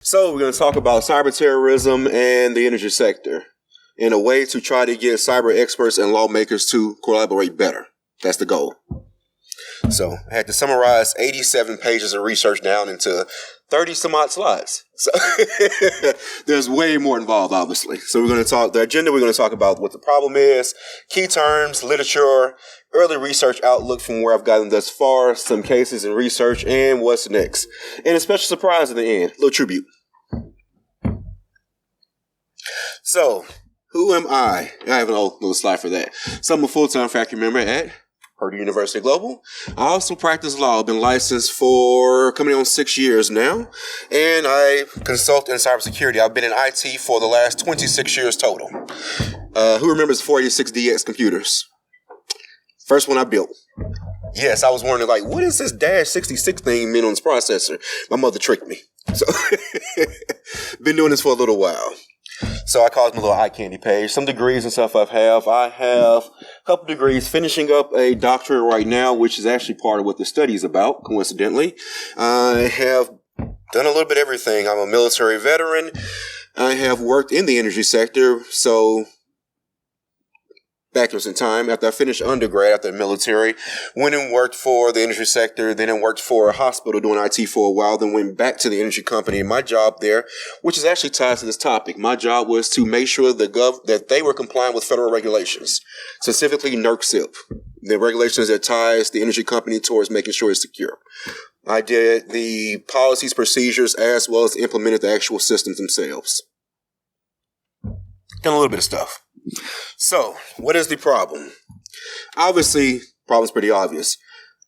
So we're going to talk about cyber terrorism and the energy sector in a way to try to get cyber experts and lawmakers to collaborate better. That's the goal. So I had to summarize 87 pages of research down into 30 some odd slides. So there's way more involved, obviously. So we're going to talk, the agenda, we're going to talk about what the problem is, key terms, literature, early research outlook from where I've gotten thus far, some cases and research, and what's next. And a special surprise at the end, a little tribute. So, who am I? I have an old little slide for that. So I'm a full-time faculty member at Purdue University Global. I also practice law. I've been licensed for coming on 6 years now, and I consult in cybersecurity. I've been in IT for the last 26 years total. Who remembers 486DX computers? First one I built. Yes, I was wondering, like, what is this dash 66 thing mean on this processor? My mother tricked me. So, been doing this for a little while. So I call it my little eye candy page. Some degrees and stuff I have a couple degrees, finishing up a doctorate right now, which is actually part of what the study is about, coincidentally. I have done a little bit of everything. I'm a military veteran. I have worked in the energy sector, so backwards in time, after I finished undergrad after the military, went and worked for the energy sector, then I worked for a hospital doing IT for a while, then went back to the energy company. And my job there, which is actually tied to this topic, my job was to make sure that they were complying with federal regulations, specifically NERC-CIP, the regulations that ties the energy company towards making sure it's secure. I did the policies, procedures, as well as implemented the actual systems themselves. Done a little bit of stuff. So, what is the problem? Obviously, problem's pretty obvious.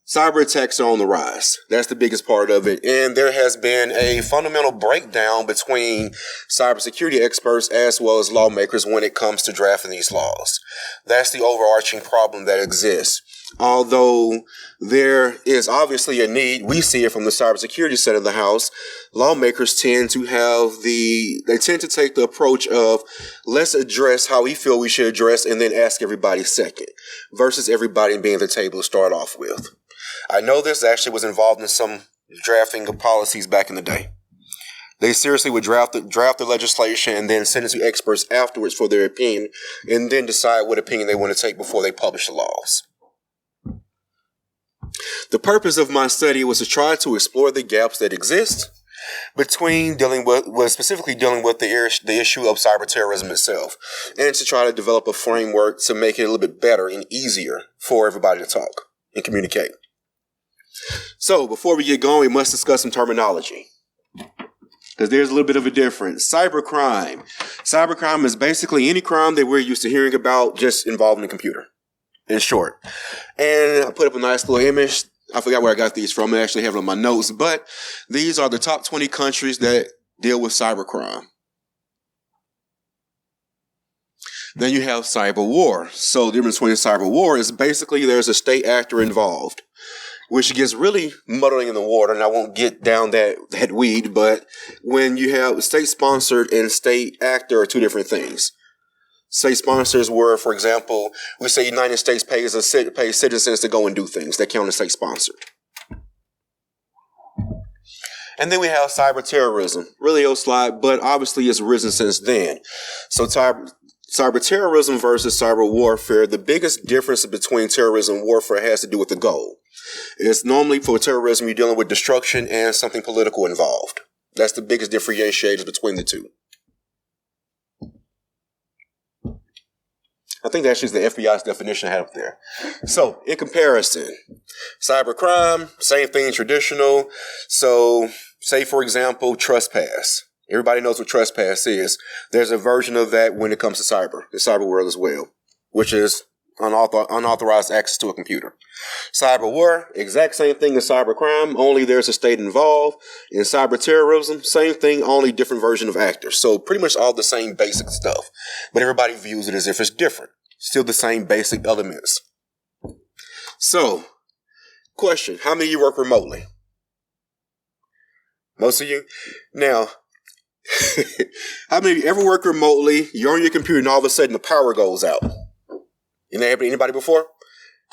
Cyber attacks are on the rise. That's the biggest part of it. And there has been a fundamental breakdown between cybersecurity experts as well as lawmakers when it comes to drafting these laws. That's the overarching problem that exists. Although there is obviously a need, we see it from the cybersecurity side of the house, lawmakers tend to take the approach of let's address how we feel we should address and then ask everybody second, versus everybody being at the table to start off with. I know this actually was involved in some drafting of policies back in the day. They seriously would draft the legislation and then send it to experts afterwards for their opinion, and then decide what opinion they want to take before they publish the laws. The purpose of my study was to try to explore the gaps that exist between specifically dealing with the issue of cyber terrorism itself, and to try to develop a framework to make it a little bit better and easier for everybody to talk and communicate. So before we get going, we must discuss some terminology, because there's a little bit of a difference. Cybercrime. Cybercrime is basically any crime that we're used to hearing about just involving the computer, in short. And I put up a nice little image. I forgot where I got these from. I actually have it on my notes. But these are the top 20 countries that deal with cybercrime. Then you have cyber war. So the difference between cyber war is basically there's a state actor involved, which gets really muddling in the water. And I won't get down that weed. But when you have state-sponsored and state actor are two different things. State sponsors were, for example, we say United States pays citizens to go and do things. That count as state sponsored. And then we have cyber terrorism. Really old slide, but obviously it's risen since then. So cyber terrorism versus cyber warfare, the biggest difference between terrorism and warfare has to do with the goal. It's normally for terrorism, you're dealing with destruction and something political involved. That's the biggest differentiators between the two. I think that's just the FBI's definition I have up there. So, in comparison, cybercrime, same thing, traditional. So, say, for example, trespass. Everybody knows what trespass is. There's a version of that when it comes to the cyber world as well, which is unauthorized access to a computer. Cyber war, exact same thing as cybercrime, only there's a state involved. In cyber terrorism, same thing, only different version of actors. So pretty much all the same basic stuff, but everybody views it as if it's different. Still the same basic elements. So, question, how many of you work remotely? Most of you? Now, how many of you ever work remotely, you're on your computer and all of a sudden the power goes out? You never happened to anybody before?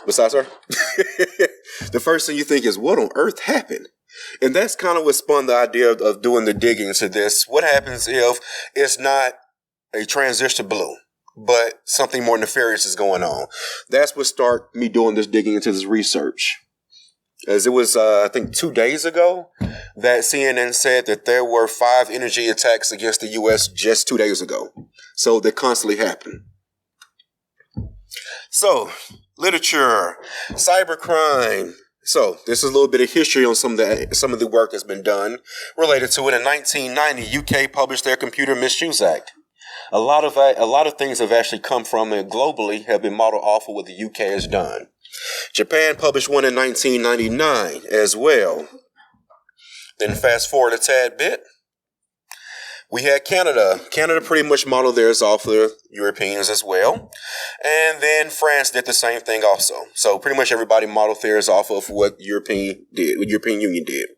Besides her? The first thing you think is, what on earth happened? And that's kind of what spun the idea of doing the digging into this. What happens if it's not a transistor balloon, but something more nefarious is going on? That's what started me doing this digging into this research. As it was, I think 2 days ago, that CNN said that there were 5 energy attacks against the U.S. just 2 days ago. So they constantly happen. So, literature, cybercrime. So, this is a little bit of history on some of the work that's been done related to it. In 1990, UK published their Computer Misuse Act. A lot of things have actually come from it globally have been modeled off of what the UK has done. Japan published one in 1999 as well. Then fast forward a tad bit. We had Canada. Canada pretty much modeled theirs off of the Europeans as well. And then France did the same thing also. So pretty much everybody modeled theirs off of what European Union did.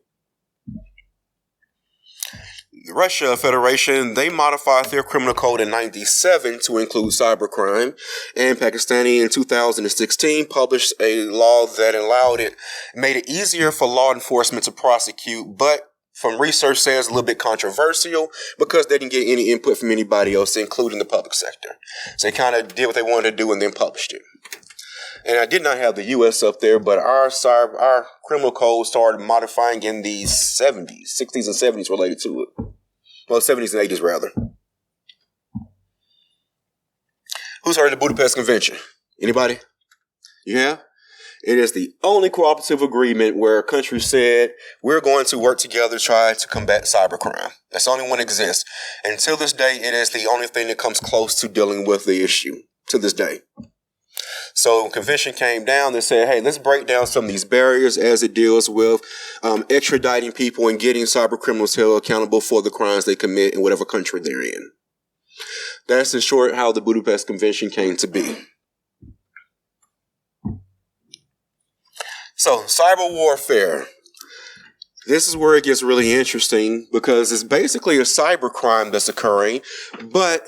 The Russia Federation, they modified their criminal code in 1997 to include cybercrime. And Pakistani in 2016 published a law that made it easier for law enforcement to prosecute, but from research says a little bit controversial because they didn't get any input from anybody else, including the public sector. So they kind of did what they wanted to do and then published it. And I did not have the U.S. up there, but our criminal code started modifying in the 60s and 70s related to it. Well, 70s and 80s rather. Who's heard of the Budapest Convention? Anybody? Yeah? It is the only cooperative agreement where a country said, we're going to work together to try to combat cybercrime. That's the only one that exists. And till this day, it is the only thing that comes close to dealing with the issue to this day. So convention came down and said, hey, let's break down some of these barriers as it deals with extraditing people and getting cyber criminals held accountable for the crimes they commit in whatever country they're in. That's in short how the Budapest Convention came to be. So, cyber warfare. This is where it gets really interesting because it's basically a cyber crime that's occurring, but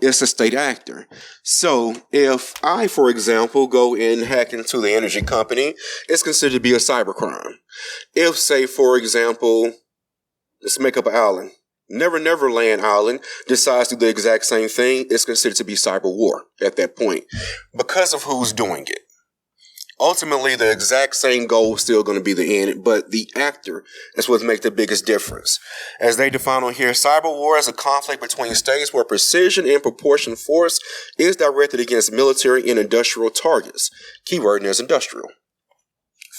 it's a state actor. So, if I, for example, go and hack into the energy company, it's considered to be a cyber crime. If, say, for example, let's make up an island. Never Land Island decides to do the exact same thing, it's considered to be cyber war at that point because of who's doing it. Ultimately, the exact same goal is still going to be the end, but the actor is what makes the biggest difference. As they define on here, cyber war is a conflict between states where precision and proportion force is directed against military and industrial targets. Keyword is industrial.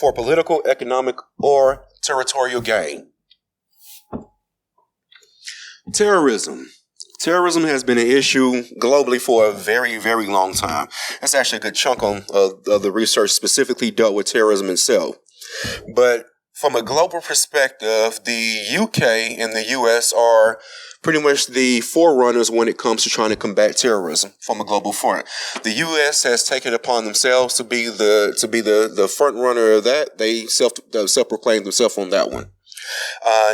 For political, economic, or territorial gain. Terrorism. Terrorism has been an issue globally for a very, very long time. That's actually a good chunk of the research specifically dealt with terrorism itself. But from a global perspective, the UK and the US are pretty much the forerunners when it comes to trying to combat terrorism from a global front. The US has taken it upon themselves to be the front runner of that. They self-proclaimed themselves on that one.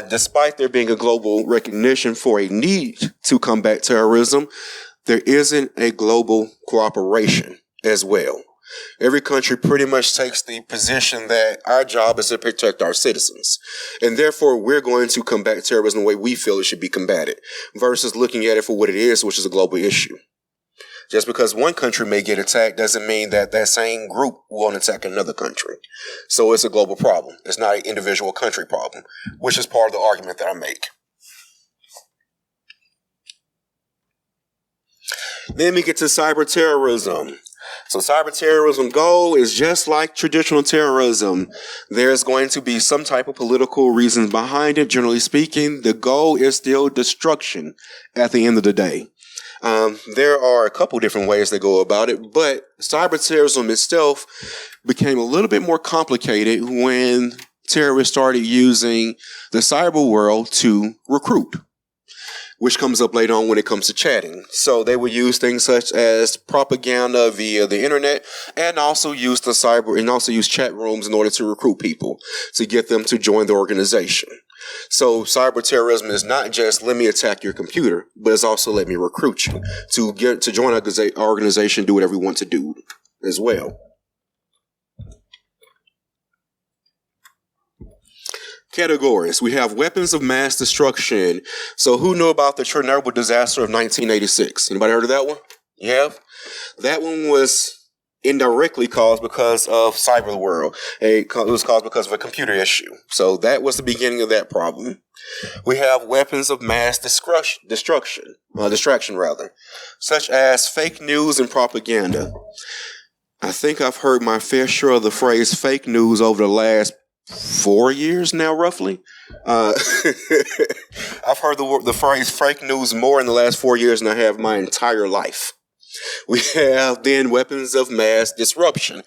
Despite there being a global recognition for a need to combat terrorism, there isn't a global cooperation as well. Every country pretty much takes the position that our job is to protect our citizens. And therefore, we're going to combat terrorism the way we feel it should be combated versus looking at it for what it is, which is a global issue. Just because one country may get attacked doesn't mean that that same group won't attack another country. So it's a global problem. It's not an individual country problem, which is part of the argument that I make. Then we get to cyberterrorism. So cyberterrorism goal is just like traditional terrorism. There's going to be some type of political reasons behind it. Generally speaking, the goal is still destruction at the end of the day. There are a couple different ways they go about it, but cyberterrorism itself became a little bit more complicated when terrorists started using the cyber world to recruit, which comes up later on when it comes to chatting. So they would use things such as propaganda via the internet and also use chat rooms in order to recruit people to get them to join the organization. So cyber terrorism is not just let me attack your computer, but it's also let me recruit you to join our organization, do whatever we want to do as well. Categories. We have weapons of mass destruction. So who knew about the Chernobyl disaster of 1986? Anybody heard of that one? You have? That one was indirectly caused because of CYBERWAR. It was caused because of a computer issue. So that was the beginning of that problem. We have weapons of mass distraction, such as fake news and propaganda. I think I've heard my fair share of the phrase fake news over the last 4 years now, roughly. I've heard the phrase fake news more in the last 4 years than I have my entire life. We have then weapons of mass disruption.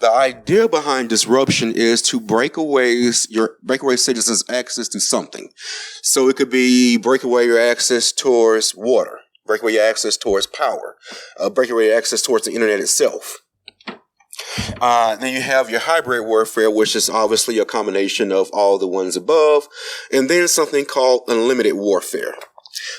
The idea behind disruption is to break away citizens' access to something. So it could be break away your access towards water, break away your access towards power, break away your access towards the internet itself. Then you have your hybrid warfare, which is obviously a combination of all the ones above, and then something called unlimited warfare.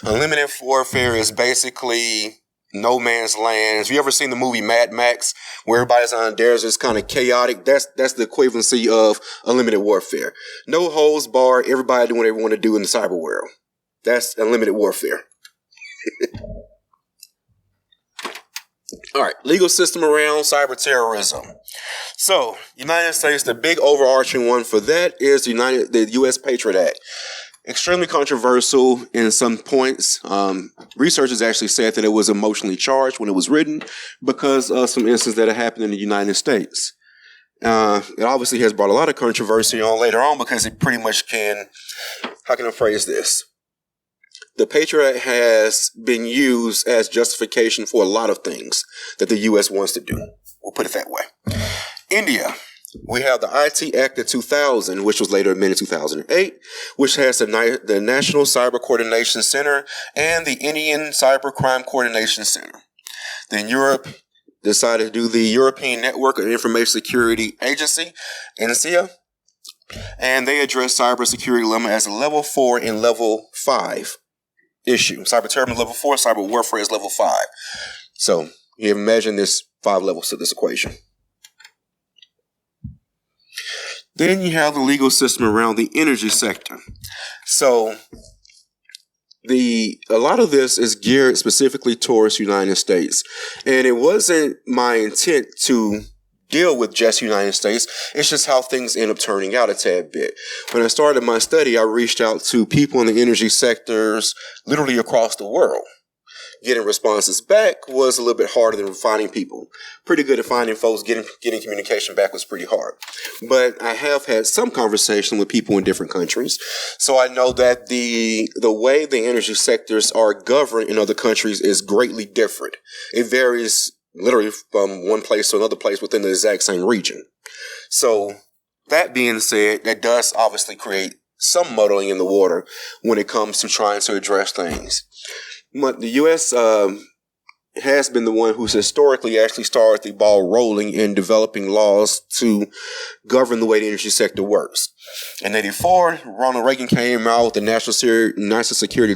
Unlimited warfare is basically no man's land. Have you ever seen the movie Mad Max, where everybody's on a desert? It's kind of chaotic. That's the equivalency of unlimited warfare. No holds barred. Everybody doing what they want to do in the cyber world. That's unlimited warfare. All right, legal system around cyber terrorism. So, United States, the big overarching one for that is the U.S. Patriot Act. Extremely controversial in some points. Researchers actually said that it was emotionally charged when it was written because of some incidents that have happened in the United States. It obviously has brought a lot of controversy on later on because it pretty much how can I phrase this? The Patriot Act has been used as justification for a lot of things that the U.S. wants to do. We'll put it that way. India. We have the IT Act of 2000, which was later amended in 2008, which has the National Cyber Coordination Center and the Indian Cybercrime Coordination Center. Then Europe decided to do the European Network of Information Security Agency, ENISA, and they address cybersecurity dilemma as a level 4 and level 5 issue. Cyberterrorism level 4, cyber warfare is level 5. So you imagine there's 5 levels to this equation. Then you have the legal system around the energy sector. So a lot of this is geared specifically towards the United States. And it wasn't my intent to deal with just the United States. It's just how things end up turning out a tad bit. When I started my study, I reached out to people in the energy sectors literally across the world. Getting responses back was a little bit harder than finding people. Pretty good at finding folks. Getting communication back was pretty hard. But I have had some conversation with people in different countries. So I know that the way the energy sectors are governed in other countries is greatly different. It varies literally from one place to another place within the exact same region. So that being said, that does obviously create some muddling in the water when it comes to trying to address things. But the U.S. has been the one who's historically actually started the ball rolling in developing laws to govern the way the energy sector works. In 1984, Ronald Reagan came out with the National Security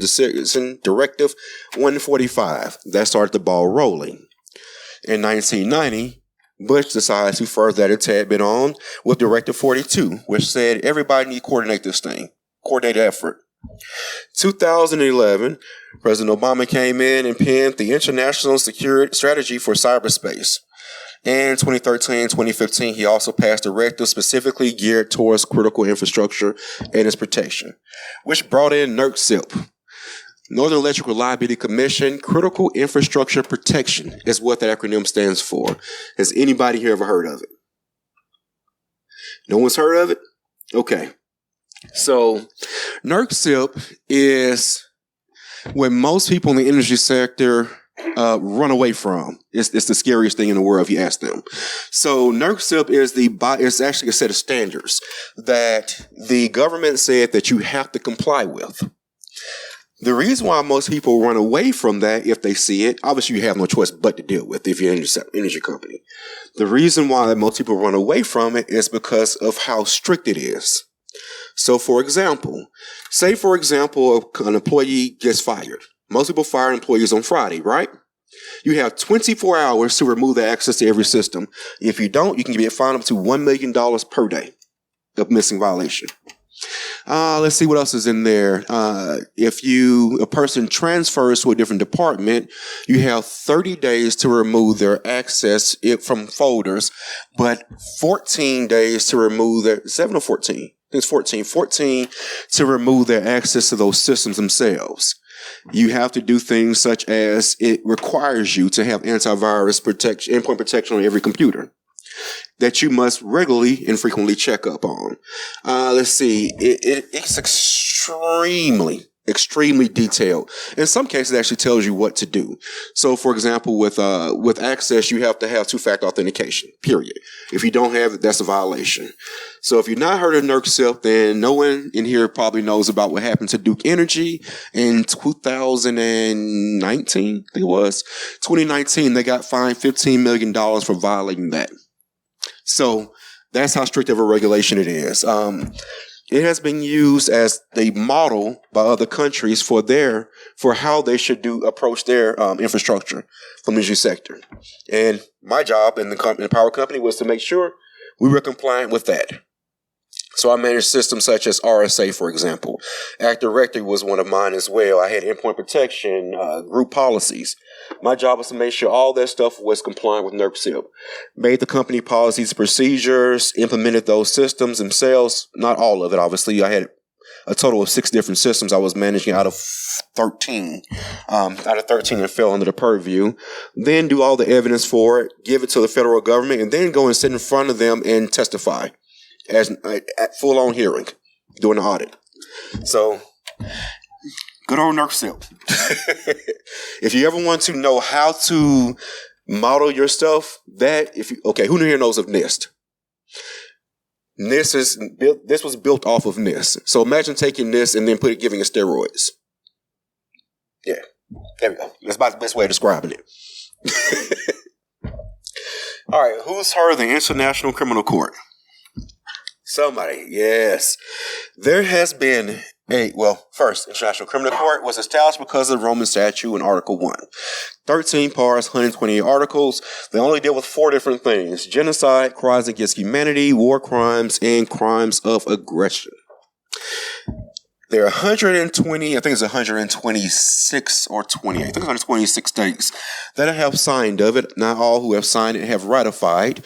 Directive 145. That started the ball rolling. In 1990, Bush decided to further that a tad bit on with Directive 42, which said everybody need to coordinate this thing, coordinate effort. 2011, President Obama came in and penned the International Security Strategy for Cyberspace. In 2013-2015, he also passed directives specifically geared towards critical infrastructure and its protection, which brought in NERC-CIP. Northern Electric Reliability Commission. Critical Infrastructure Protection is what that acronym stands for. Has anybody here ever heard of it? No one's heard of it? Okay. So, NERC-CIP is what most people in the energy sector run away from. It's the scariest thing in the world if you ask them. So, NERC-CIP is actually a set of standards that the government said that you have to comply with. The reason why most people run away from that, if they see it, obviously you have no choice but to deal with if you're an energy company. The reason why most people run away from it is because of how strict it is. So, for example, an employee gets fired. Most people fire employees on Friday, right? You have 24 hours to remove the access to every system. If you don't, you can get fined up to $1 million per day of missing violation. Let's see what else is in there. If a person transfers to a different department, you have 30 days to remove their access from folders, but 14 days to remove 7 or 14. It's 14 to remove their access to those systems themselves. You have to do things such as it requires you to have antivirus protection, endpoint protection on every computer that you must regularly and frequently check up on. Let's see. It's extremely detailed. In some cases, it actually tells you what to do. So, for example, with access, you have to have two-factor authentication, period. If you don't have it, that's a violation. So if you've not heard of NERC-CIP, then no one in here probably knows about what happened to Duke Energy in 2019, I think it was. 2019, they got fined $15 million for violating that. So that's how strict of a regulation it is. It has been used as the model by other countries for how they should approach their infrastructure from the energy sector. And my job in the power company was to make sure we were compliant with that. So I managed systems such as RSA, for example. Active Directory was one of mine as well. I had endpoint protection, group policies. My job was to make sure all that stuff was compliant with NERC-CIP. Made the company policies, procedures, implemented those systems themselves. Not all of it, obviously. I had a total of 6 different systems I was managing out of 13. And fell under the purview. Then do all the evidence for it, give it to the federal government, and then go and sit in front of them and testify as at full-on hearing, doing the audit. So, good old NERC-CIP. If you ever want to know how to model your stuff, who here knows of NIST? This was built off of NIST. So imagine taking this and then giving it steroids. Yeah, there we go. That's about the best way of describing it. All right, who's heard of the International Criminal Court? Somebody, yes. There has been first, International Criminal Court was established because of the Roman Statute in Article 1. 13 parts, 128 articles. They only deal with 4 different things: genocide, crimes against humanity, war crimes, and crimes of aggression. There are 120, I think it's 126 or 28, I think it's 126 states that have signed of it. Not all who have signed it have ratified.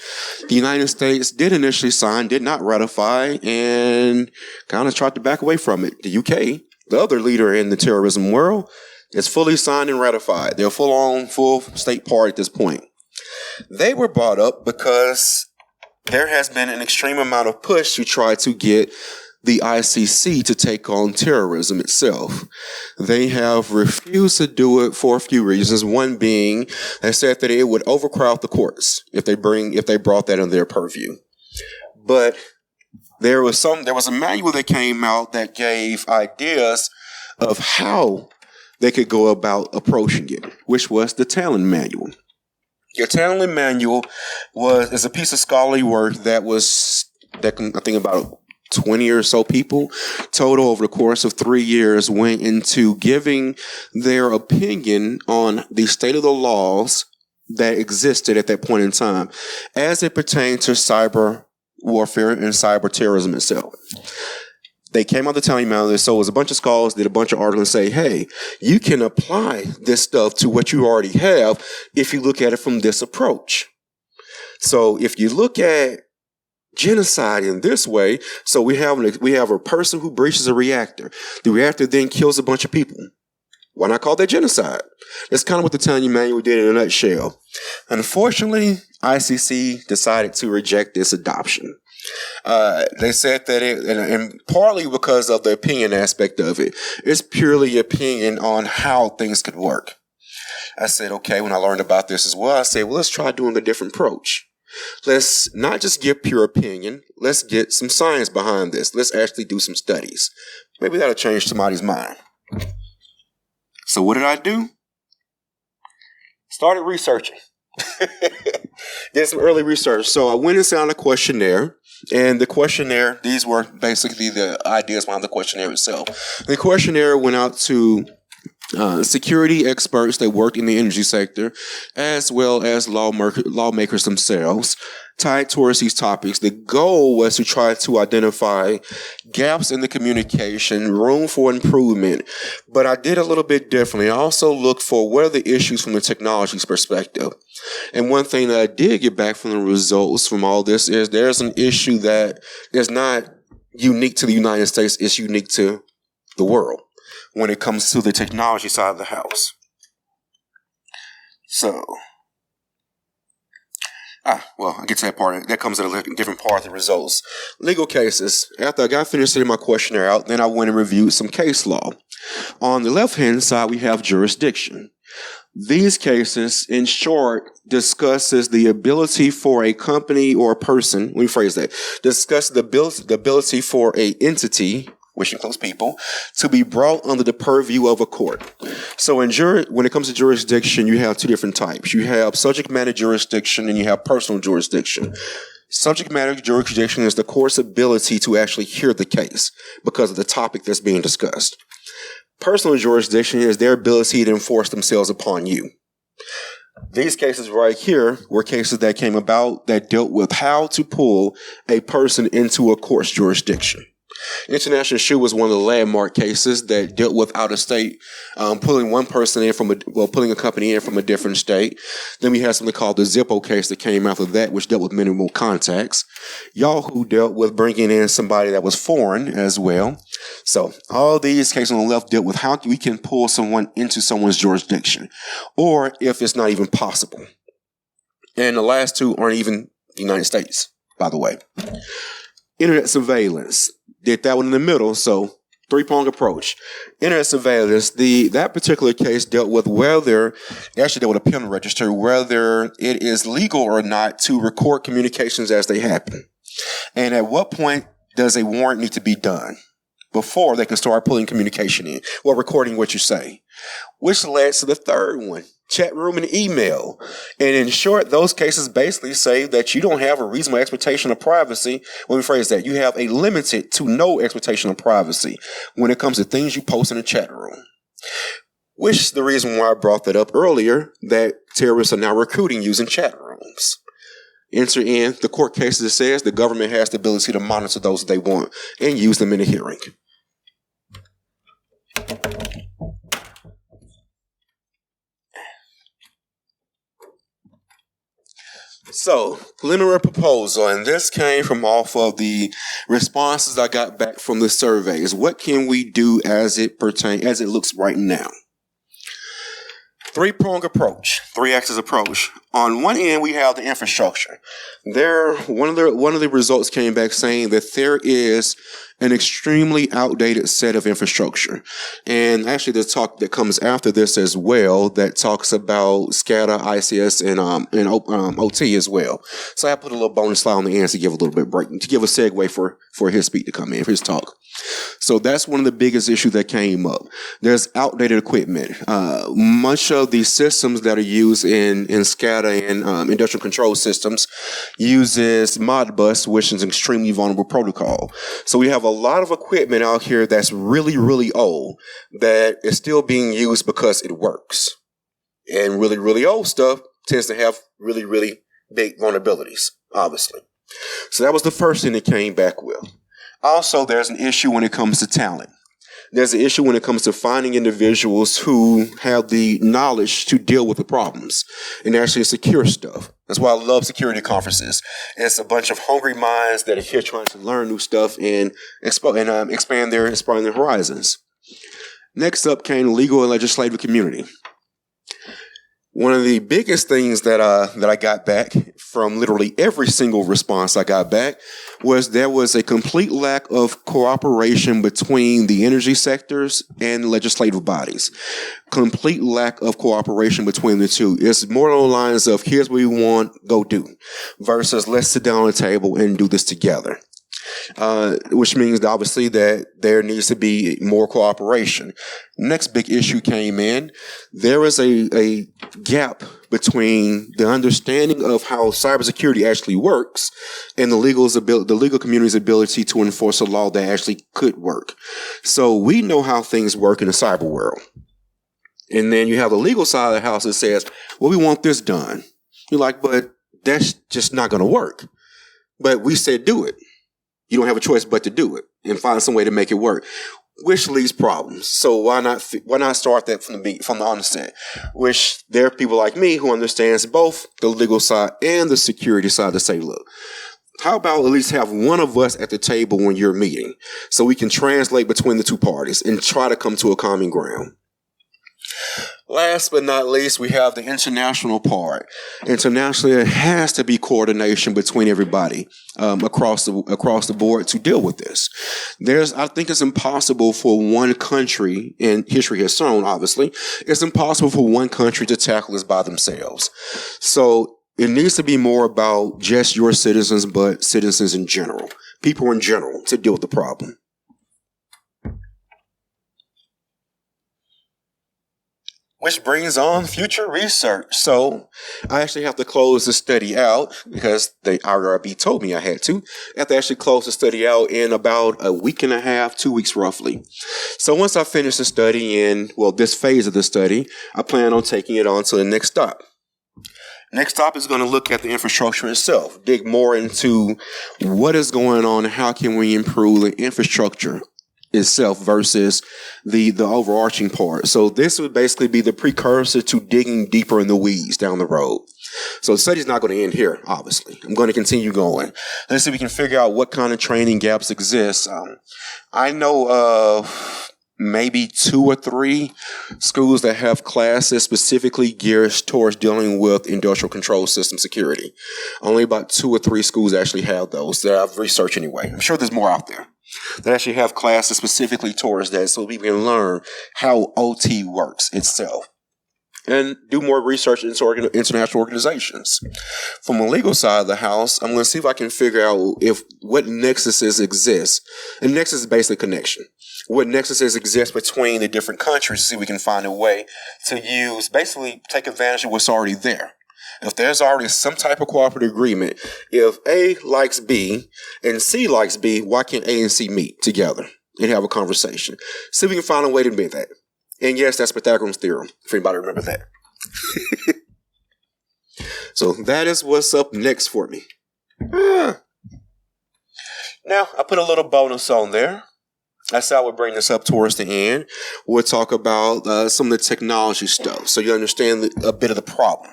The United States did initially sign, did not ratify, and kind of tried to back away from it. The UK, the other leader in the terrorism world, is fully signed and ratified. They're full state part at this point. They were brought up because there has been an extreme amount of push to try to get the ICC to take on terrorism itself. They have refused to do it for a few reasons. One being, they said that it would overcrowd the courts if they brought that in their purview. But there was a manual that came out that gave ideas of how they could go about approaching it, which was the Tallinn Manual. Your Tallinn Manual is a piece of scholarly work that I think about 20 or so people total over the course of 3 years went into giving their opinion on the state of the laws that existed at that point in time as it pertained to cyber warfare and cyber terrorism itself. They came out the Tallinn Manual, so it was a bunch of scholars did a bunch of articles and say, hey, you can apply this stuff to what you already have if you look at it from this approach. So if you look at genocide in this way, so we have a person who breaches a reactor. The reactor then kills a bunch of people. Why not call that genocide? That's kind of what the Tallinn Manual did in a nutshell. Unfortunately, ICC decided to reject this adoption. They said that and partly because of the opinion aspect of it, it's purely opinion on how things could work. I said, okay, when I learned about this as well, I said, well, let's try doing a different approach. Let's not just get pure opinion. Let's get some science behind this. Let's actually do some studies. Maybe that'll change somebody's mind. So what did I do? Started researching. Did some early research. So I went and found a questionnaire. And the questionnaire, these were basically the ideas behind the questionnaire itself. The questionnaire went out to security experts that worked in the energy sector, as well as lawmakers themselves, tied towards these topics. The goal was to try to identify gaps in the communication, room for improvement, but I did a little bit differently. I also looked for what are the issues from the technology's perspective. And one thing that I did get back from the results from all this is there's an issue that is not unique to the United States, it's unique to the world when it comes to the technology side of the house. So, I get to that part. That comes at a different part of the results. Legal cases. After I got finished setting my questionnaire out, then I went and reviewed some case law. On the left-hand side, we have jurisdiction. These cases, in short, discusses the ability for a company or a person, let me phrase that, discuss the ability for a entity, which includes people, to be brought under the purview of a court. So when it comes to jurisdiction, you have two different types. You have subject matter jurisdiction and you have personal jurisdiction. Subject matter jurisdiction is the court's ability to actually hear the case because of the topic that's being discussed. Personal jurisdiction is their ability to enforce themselves upon you. These cases right here were cases that came about that dealt with how to pull a person into a court's jurisdiction. International Shoe was one of the landmark cases that dealt with out of state, pulling one person in pulling a company in from a different state. Then we had something called the Zippo case that came after that, which dealt with minimal contacts. Yahoo dealt with bringing in somebody that was foreign as well. So all these cases on the left dealt with how we can pull someone into someone's jurisdiction, or if it's not even possible. And the last two aren't even the United States, by the way. Internet surveillance. Did that one in the middle, so three-pronged approach. Internet surveillance, that particular case dealt with whether a pen register, whether it is legal or not to record communications as they happen. And at what point does a warrant need to be done before they can start pulling communication in, recording what you say? Which led to the third one, chat room and email. And in short, those cases basically say that you don't have a reasonable expectation of privacy. Let me phrase that. You have a limited to no expectation of privacy when it comes to things you post in the chat room. Which is the reason why I brought that up earlier, that terrorists are now recruiting using chat rooms. Enter in the court cases that says the government has the ability to monitor those they want and use them in a hearing. So, preliminary proposal, and this came from off of the responses I got back from the surveys. What can we do as it looks right now? Three-pronged approach, three-axis approach. On one end, we have the infrastructure. One of the results came back saying that there is an extremely outdated set of infrastructure. And actually, the talk that comes after this as well that talks about SCADA, ICS, and OT as well. So I put a little bonus slide on the end to give a little bit of break, to give a segue for his speak to come in, for his talk. So that's one of the biggest issues that came up. There's outdated equipment. Much of the systems that are used in SCADA and industrial control systems uses Modbus, which is an extremely vulnerable protocol. So we have a lot of equipment out here that's really, really old that is still being used because it works. And really, really old stuff tends to have really, really big vulnerabilities, obviously. So that was the first thing that came back with. Also, there's an issue when it comes to talent. There's an issue when it comes to finding individuals who have the knowledge to deal with the problems and actually secure stuff. That's why I love security conferences. It's a bunch of hungry minds that are here trying to learn new stuff and expand their horizons. Next up came the legal and legislative community. One of the biggest things that I got back from literally every single response I got back was there was a complete lack of cooperation between the energy sectors and legislative bodies. Complete lack of cooperation between the two. It's more along the lines of here's what we want, go do, versus let's sit down on the table and do this together. Which means obviously that there needs to be more cooperation. Next big issue came in. There is a gap between the understanding of how cybersecurity actually works and the legal community's ability to enforce a law that actually could work. So we know how things work in the cyber world. And then you have the legal side of the house that says, well, we want this done. You're like, but that's just not going to work. But we said do it. You don't have a choice but to do it and find some way to make it work, which leads problems. So why not start that from the onset? Which there are people like me who understands both the legal side and the security side to say, look, how about at least have one of us at the table when you're meeting so we can translate between the two parties and try to come to a common ground. Last but not least, we have the international part. Internationally, there has to be coordination between everybody across the board to deal with this. I think it's impossible for one country, and history has shown, obviously, it's impossible for one country to tackle this by themselves. So it needs to be more about just your citizens, but citizens in general, people in general, to deal with the problem. Which brings on future research. So I actually have to close the study out because the IRB told me I had to. I have to actually close the study out in about a week and a half, 2 weeks roughly. So once I finish the study this phase of the study, I plan on taking it on to the next stop. Next stop is going to look at the infrastructure itself, dig more into what is going on and how can we improve the infrastructure itself versus the overarching part. So this would basically be the precursor to digging deeper in the weeds down the road. So the study's not going to end here, obviously. I'm going to continue going. Let's see if we can figure out what kind of training gaps exist. I know of maybe 2 or 3 schools that have classes specifically geared towards dealing with industrial control system security. Only about 2 or 3 schools actually have those that I've researched anyway. I'm sure there's more out there that actually have classes specifically towards that so people can learn how OT works itself and do more research into international organizations. From the legal side of the house, I'm going to see if I can figure out what nexuses exist. And nexus is basically connection. What nexuses exist between the different countries to see if we can find a way to basically take advantage of what's already there. If there's already some type of cooperative agreement, if A likes B and C likes B, why can't A and C meet together and have a conversation? See if we can find a way to do that. And yes, that's Pythagorean's theorem, if anybody remember that. So that is what's up next for me. Now, I put a little bonus on there. I said I would bring this up towards the end. We'll talk about some of the technology stuff so you understand a bit of the problem.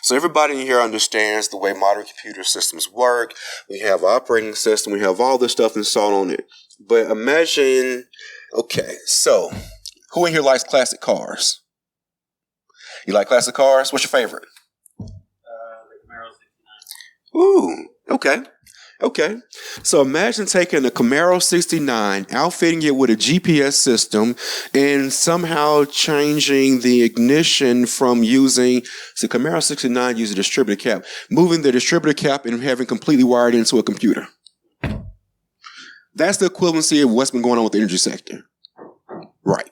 So everybody in here understands the way modern computer systems work. We have operating system. We have all this stuff installed on it. But imagine, okay, so who in here likes classic cars? You like classic cars? What's your favorite? The Camaro 69. Ooh, okay. So imagine taking a Camaro 69, outfitting it with a GPS system, and somehow changing the ignition from using Camaro 69 uses a distributor cap, moving the distributor cap and having completely wired into a computer. That's the equivalency of what's been going on with the energy sector. Right.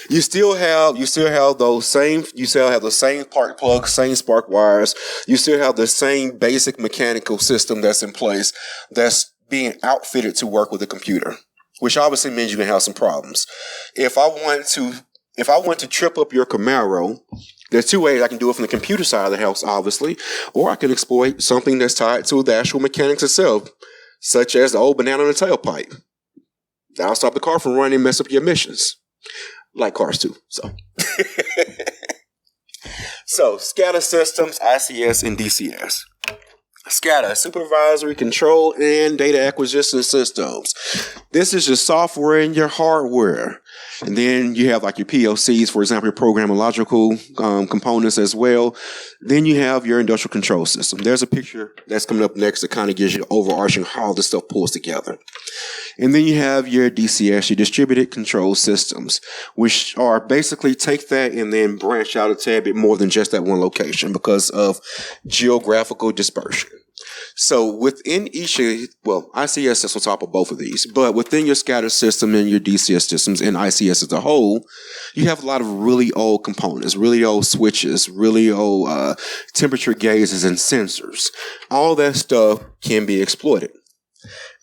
You still have the same spark plugs, same spark wires. You still have the same basic mechanical system that's in place that's being outfitted to work with a computer, which obviously means you can have some problems. If I want to trip up your Camaro, there's 2 ways I can do it from the computer side of the house, obviously, or I can exploit something that's tied to the actual mechanics itself, such as the old banana in the tailpipe. That'll stop the car from running and mess up your emissions. Like cars too, so. So, SCADA systems, ICS and DCS. SCADA, supervisory control and data acquisition systems. This is your software and your hardware. And then you have like your PLCs, for example, your programming logical components as well. Then you have your industrial control system. There's a picture that's coming up next that kind of gives you the overarching how this stuff pulls together. And then you have your DCS, your distributed control systems, which are basically take that and then branch out a tad bit more than just that one location because of geographical dispersion. So within each, ICS is on top of both of these, but within your SCADA system and your DCS systems and ICS as a whole, you have a lot of really old components, really old switches, really old temperature gauges and sensors. All that stuff can be exploited.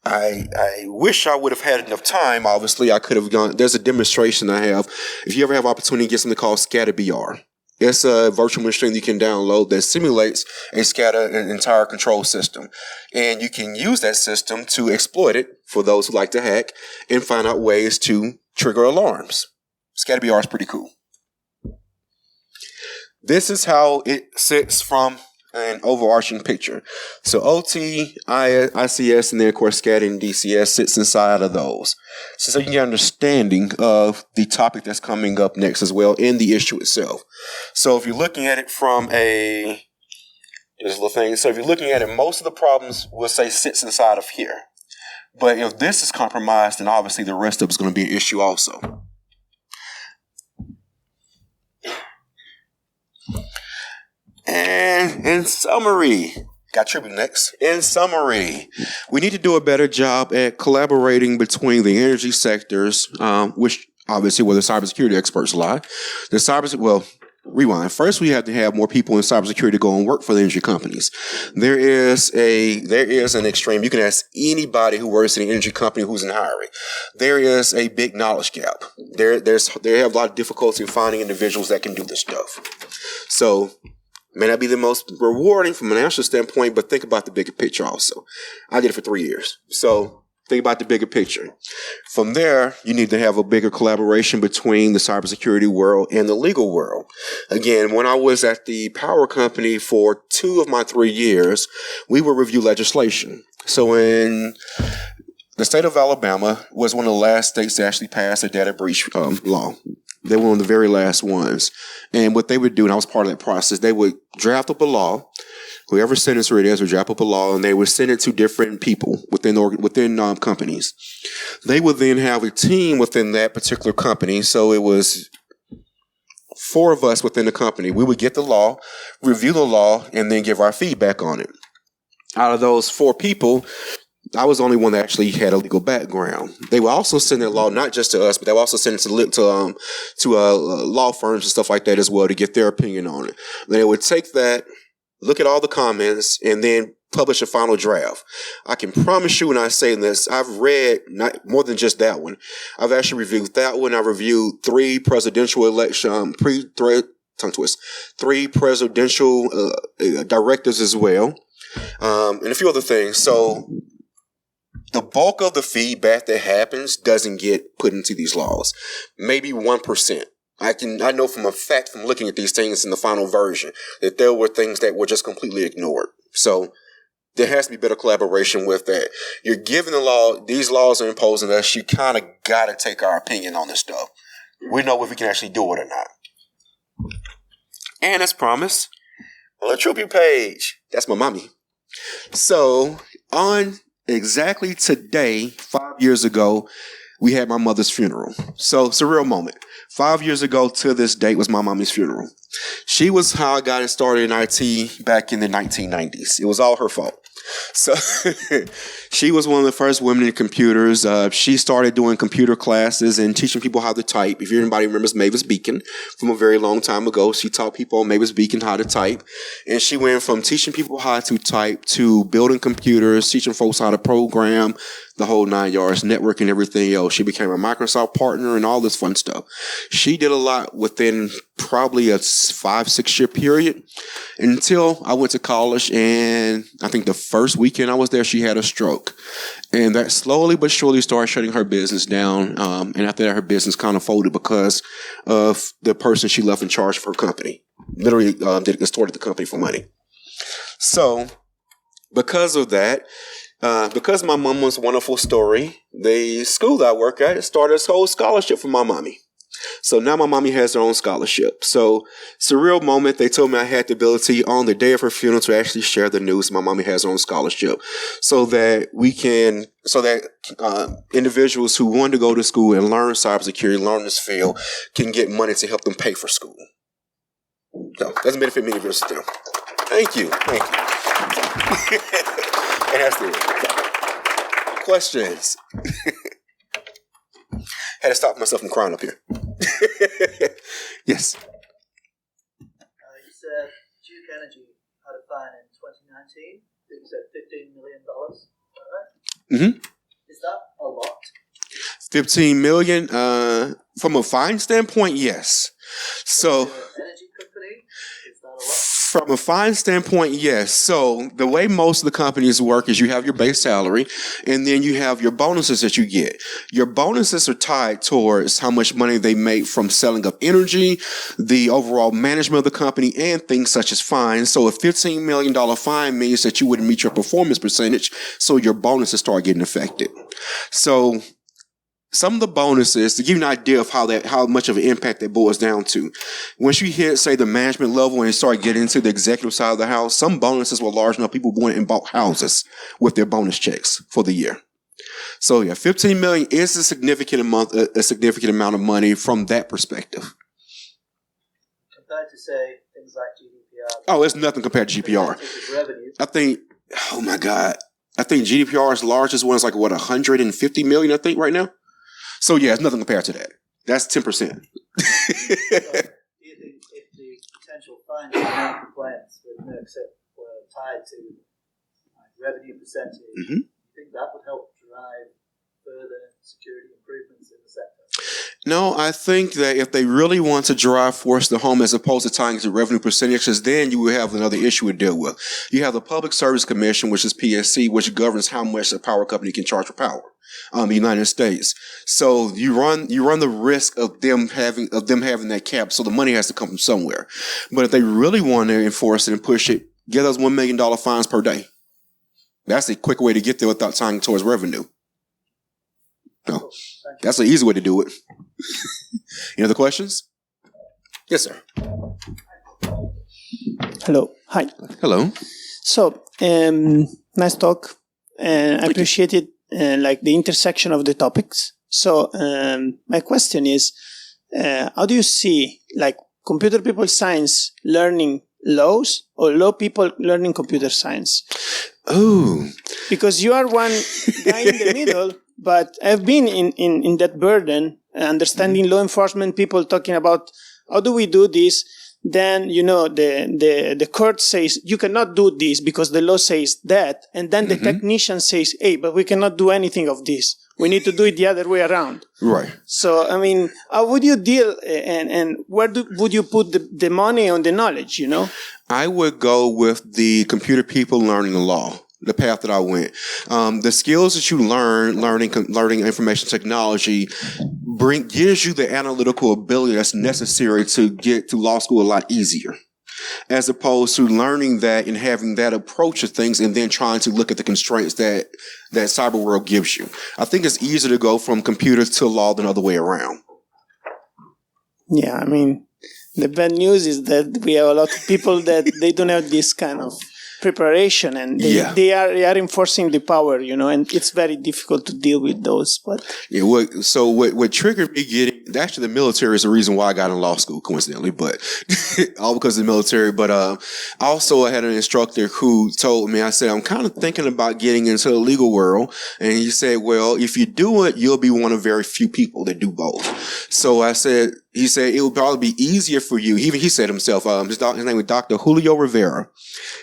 I wish I would have had enough time. Obviously, I could have gone. There's a demonstration I have. If you ever have opportunity to get something called SCADA. It's a virtual machine you can download that simulates a SCADA an entire control system. And you can use that system to exploit it for those who like to hack and find out ways to trigger alarms. SCADA is pretty cool. This is how it sits from an overarching picture. So OT, ICS, and then of course SCADA and DCS sits inside of those. So you get an understanding of the topic that's coming up next as well in the issue itself. So if you're looking at it from there's a little thing. So if you're looking at it, most of the problems we'll say sits inside of here. But if this is compromised, then obviously the rest of it's going to be an issue also. And in summary, got tribute next. In summary, we need to do a better job at collaborating between the energy sectors, which obviously where the cybersecurity experts lie. Rewind. First, we have to have more people in cybersecurity go and work for the energy companies. There is an extreme. You can ask anybody who works in an energy company who's in hiring. There is a big knowledge gap. They have a lot of difficulty in finding individuals that can do this stuff. So, may not be the most rewarding from a national standpoint, but think about the bigger picture also. I did it for 3 years. So think about the bigger picture. From there, you need to have a bigger collaboration between the cybersecurity world and the legal world. Again, when I was at the power company for 2 of my 3 years, we would review legislation. So in the state of Alabama was one of the last states to actually pass a data breach law. They were one of the very last ones. And what they would do, and I was part of that process, they would draft up a law. Whoever senator it is would draft up a law, and they would send it to different people within companies. They would then have a team within that particular company. So it was 4 of us within the company. We would get the law, review the law, and then give our feedback on it. Out of those 4 people, I was the only one that actually had a legal background. They would also send that law not just to us, but they would also send it to law firms and stuff like that as well to get their opinion on it. They would take that, look at all the comments, and then publish a final draft. I can promise you when I say this, I've read not more than just that one. I've actually reviewed that one. I've reviewed 3 presidential election, 3 presidential directives as well, and a few other things. So the bulk of the feedback that happens doesn't get put into these laws. Maybe 1%. I know from a fact from looking at these things in the final version that there were things that were just completely ignored. So there has to be better collaboration with that. You're giving the law, these laws are imposing us. You kind of got to take our opinion on this stuff. We know if we can actually do it or not. And as promised, on the tribute page, that's my mommy. So on exactly today, 5 years ago, we had my mother's funeral. So it's a real moment. 5 years ago to this date was my mommy's funeral. She was how I got started in IT back in the 1990s. It was all her fault. So she was one of the first women in computers. She started doing computer classes and teaching people how to type. If anybody remembers Mavis Beacon from a very long time ago, she taught people on Mavis Beacon how to type. And she went from teaching people how to type to building computers, teaching folks how to program, the whole 9 yards, networking, everything else. She became a Microsoft partner and all this fun stuff. She did a lot within probably a 5-6 year period until I went to college, and I think the first weekend I was there, she had a stroke. And that slowly but surely started shutting her business down. And after that, her business kind of folded because of the person she left in charge of her company. Literally distorted the company for money. So because of that, because my mom was a wonderful story, the school that I work at started this whole scholarship for my mommy. So now my mommy has her own scholarship. So it's a real moment. They told me I had the ability on the day of her funeral to actually share the news. My mommy has her own scholarship so that individuals who want to go to school and learn cybersecurity, learn this field, can get money to help them pay for school. So that's benefit many of us still. Thank you. And that's it. Questions? Had to stop myself from crying up here. Yes. You said Duke Energy had a fine in 2019. It was at $15 million. Is that right? Mm-hmm. that a lot? 15 million, from a fine standpoint, yes. So, Energy company, is that a lot? from a fine standpoint, yes. So the way most of the companies work is you have your base salary and then you have your bonuses that you get. Your bonuses are tied towards how much money they make from selling of energy, the overall management of the company, and things such as fines. So a $15 million fine means that you wouldn't meet your performance percentage, so your bonuses start getting affected. So some of the bonuses, to give you an idea of how much of an impact that boils down to, once you hit, say, the management level and start getting into the executive side of the house, some bonuses were large enough people went and bought houses with their bonus checks for the year. So yeah, 15 million is a significant amount of money from that perspective. Compared to, say, things like GDPR. Oh, it's nothing compared to GDPR. I think, oh my God, I think GDPR's largest one is like, what, 150 million, I think, right now? So yeah, it's nothing compared to that. That's 10%. So, do you think if the potential fines for non-compliance with NERC were tied to revenue percentage, do you think that would help drive further security improvements in the sector? No, I think that if they really want to drive force to home as opposed to tying to revenue percentages, then you will have another issue to deal with. You have the Public Service Commission, which is PSC, which governs how much a power company can charge for power. The United States. So you run the risk of them having that cap. So the money has to come from somewhere. But if they really want to enforce it and push it, get those $1 million fines per day. That's a quick way to get there without tying towards revenue. No, that's an easy way to do it. Any other questions? Yes, sir. Hello. Hi. Hello. So, nice talk. I appreciate it. Like the intersection of the topics. So my question is, how do you see like computer people science learning laws or law people learning computer science? Oh, because you are one guy in the middle, but I've been in that burden, understanding law enforcement people talking about how do we do this. Then, the court says, you cannot do this because the law says that. And then the technician says, hey, but we cannot do anything of this. We need to do it the other way around. Right. So, I mean, how would you deal and where would you put the money on the knowledge, I would go with the computer people learning the law. The path that I went. The skills that you learning information technology gives you the analytical ability that's necessary to get to law school a lot easier, as opposed to learning that and having that approach to things and then trying to look at the constraints that cyber world gives you. I think it's easier to go from computers to law than the other way around. Yeah, I mean, the bad news is that we have a lot of people that they don't have this kind of preparation, and they are enforcing the power, and it's very difficult to deal with those. But what triggered me getting actually the military is the reason why I got in law school, coincidentally, but all because of the military. But also I had an instructor who told me, I said, I'm kind of thinking about getting into the legal world, and he said, well, if you do it, you'll be one of very few people that do both. So he said it would probably be easier for you. He said himself, his name was Dr. Julio Rivera.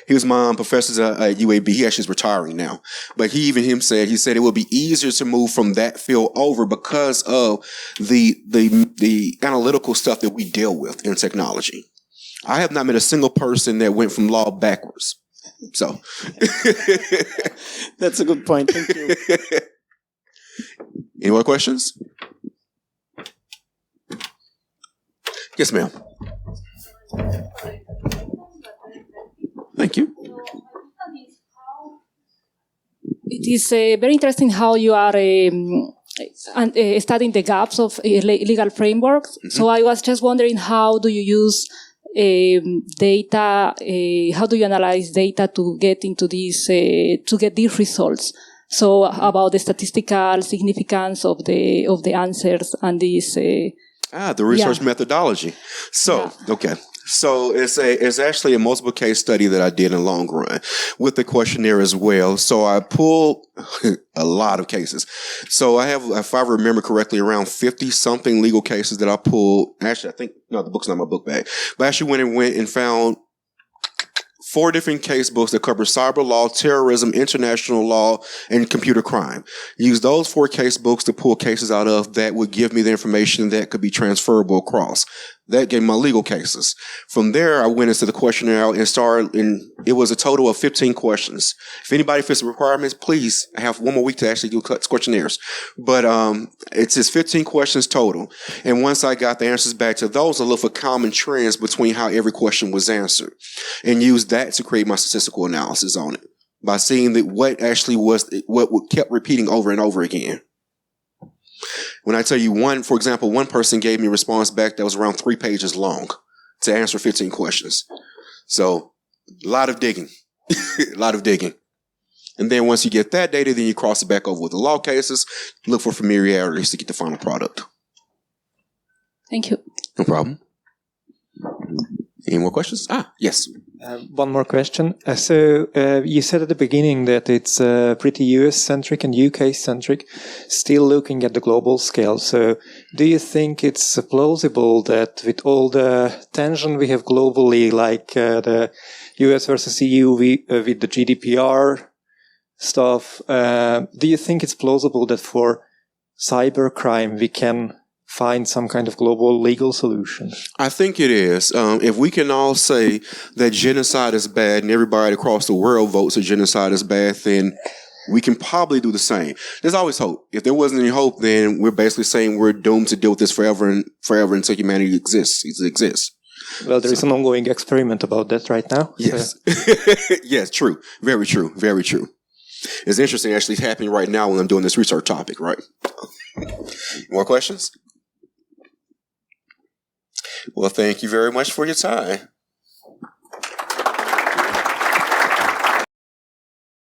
He was my professor at UAB. He actually is retiring now. But he said it would be easier to move from that field over because of the analytical stuff that we deal with in technology. I have not met a single person that went from law backwards. So that's a good point. Thank you. Any more questions? Yes, ma'am. Thank you. It is very interesting how you are studying the gaps of legal frameworks. Mm-hmm. So I was just wondering, how do you use data? How do you analyze data to get into these to get these results? So about the statistical significance of the answers and these. The research methodology. So, okay. So it's actually a multiple case study that I did in the long run with the questionnaire as well. So I pulled a lot of cases. So I have, if I remember correctly, around 50 something legal cases that I pulled. Actually, I think, no, the book's not in my book bag, but I actually went and found 4 different case books that cover cyber law, terrorism, international law, and computer crime. Use those 4 case books to pull cases out of that would give me the information that could be transferable across. That gave my legal cases. From there, I went into the questionnaire and started, and it was a total of 15 questions. If anybody fits the requirements, please, I have 1 more week to actually do questionnaires. But it's just 15 questions total. And once I got the answers back to those, I looked for common trends between how every question was answered and used that to create my statistical analysis on it by seeing that what actually was, what kept repeating over and over again. When I tell you for example, one person gave me a response back that was around 3 pages long to answer 15 questions. So a lot of digging, a lot of digging. And then once you get that data, then you cross it back over with the law cases, look for familiarities to get the final product. Thank you. No problem. Any more questions? Yes. One more question. So you said at the beginning that it's pretty US-centric and UK-centric, still looking at the global scale. So do you think it's plausible that with all the tension we have globally, like the US versus EU with the GDPR stuff, do you think it's plausible that for cybercrime we can find some kind of global legal solution? I think it is. If we can all say that genocide is bad and everybody across the world votes that genocide is bad, then we can probably do the same. There's always hope. If there wasn't any hope, then we're basically saying we're doomed to deal with this forever until humanity exists. Well, there is an ongoing experiment about that right now. Yes. Yes, true. Very true. Very true. It's interesting. Actually, it's happening right now when I'm doing this research topic, right? More questions? Well, thank you very much for your time.